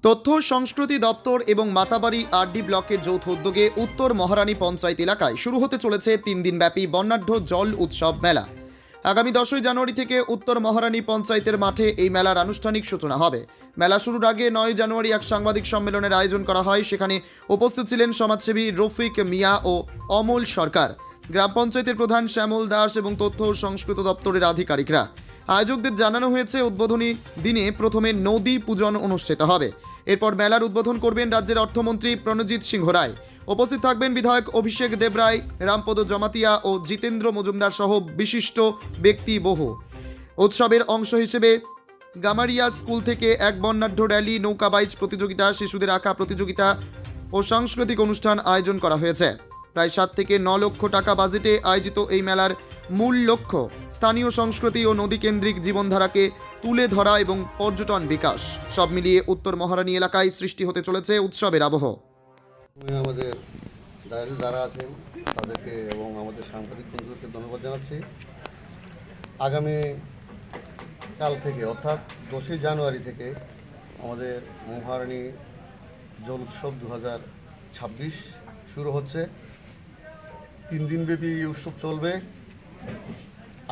তথ্য সংস্কৃতি দপ্তর এবং মাতাবাড়ি আরডি ব্লকের যৌথ উদ্যোগে উত্তর মহারানী পঞ্চায়েত এলাকায় শুরু হতে চলেছে 3 দিনব্যাপী বর্ণাঢ্য জল উৎসব মেলা। আগামী 10ই জানুয়ারি থেকে উত্তর মহারানী পঞ্চায়েতের মাঠে এই মেলার আনুষ্ঠানিক সূচনা হবে। মেলা শুরুর আগে 9 জানুয়ারি এক সাংবাদিক সম্মেলনের আয়োজন করা হয়। সেখানে উপস্থিত ছিলেন সমাজসেবী রফিক মিয়া ও অমল সরকার, গ্রাম পঞ্চায়েতের প্রধান শ্যামল দাস এবং তথ্য ও সংস্কৃতি দপ্তরের আধিকারিকরা। আয়োজকদের জানানো হয়েছে উদ্বোধনী দিনে প্রথমে নদী পূজন অনুষ্ঠিত হবে। এরপর মেলার উদ্বোধন করবেন রাজ্যের অর্থমন্ত্রী প্রণজিৎ সিংহ রায়। উপস্থিত থাকবেন বিধায়ক অভিষেক দেবরায়, রামপদ জমাতিয়া ও জিতেন্দ্র মজুমদার সহ বিশিষ্ট ব্যক্তি বহু। উৎসবের অংশ হিসেবে গামারিয়া স্কুল থেকে এক বর্ণাঢ্য র্যালি, নৌকা বাইচ প্রতিযোগিতা, শিশুদের আঁকা প্রতিযোগিতা ও সাংস্কৃতিক অনুষ্ঠান আয়োজন করা হয়েছে। প্রায় 7 থেকে 9 লক্ষ টাকা বাজেটে আয়োজিত এই মেলার মূল লক্ষ্য স্থানীয় সংস্কৃতি ও নদীকেন্দ্রিক জীবনধারাকে তুলে ধরা এবং পর্যটন বিকাশ। সব মিলিয়ে উত্তর মহারানী এলাকায় সৃষ্টি হতে চলেছে উৎসবের আবহ। আমাদের যারা আছেন তাদেরকে এবং আমাদের সাংবাদিক বন্ধুদেরকে ধন্যবাদ জানাচ্ছি। আগামী কাল থেকে অর্থাৎ 10ই জানুয়ারি থেকে আমাদের মহারানী জল উৎসব 2026 শুরু হচ্ছে। 3 দিনব্যাপী এই উৎসব চলবে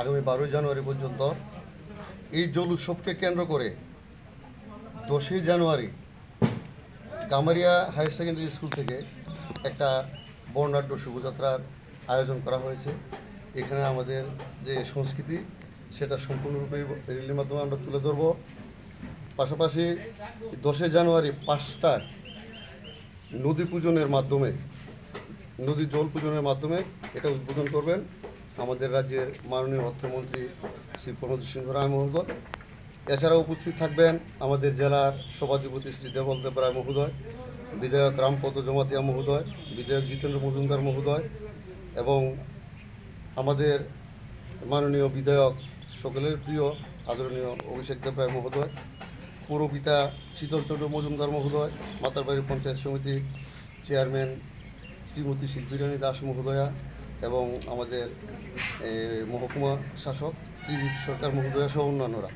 আগামী 12ই জানুয়ারি পর্যন্ত। এই জল উৎসবকে কেন্দ্র করে 10ই জানুয়ারি গামারিয়া হায়ার সেকেন্ডারি স্কুল থেকে একটা বর্ণাঢ্য শোভাযাত্রার আয়োজন করা হয়েছে। এখানে আমাদের যে সংস্কৃতি সেটা সম্পূর্ণরূপে র্যালির মাধ্যমে আমরা তুলে ধরব। পাশাপাশি 10ই জানুয়ারি 5টায় নদী পূজনের মাধ্যমে, নদী জল পূজনের মাধ্যমে এটা উদ্বোধন করবেন আমাদের রাজ্যের মাননীয় অর্থমন্ত্রী শ্রী প্রণজিৎ সিংহ রায় মহোদয়। এছাড়াও উপস্থিত থাকবেন আমাদের জেলার সভাধিপতি শ্রী দেবল দেব রায় মহোদয়, বিধায়ক রামপদ জমাতিয়া মহোদয়, বিধায়ক জিতেন্দ্র মজুমদার মহোদয় এবং আমাদের মাননীয় বিধায়ক সকলের প্রিয় আদরণীয় অভিষেক দেব রায় মহোদয়, পৌরপিতা শীতলচন্দ্র মজুমদার মহোদয়, মাতারবাড়ি পঞ্চায়েত সমিতির চেয়ারম্যান শ্রীমতী শিল্পীরানী দাস মহোদয়া এবং আমাদের মহকুমা শাসক ত্রিদীপ সরকার মহোদয়া সহ অন্যান্যরা।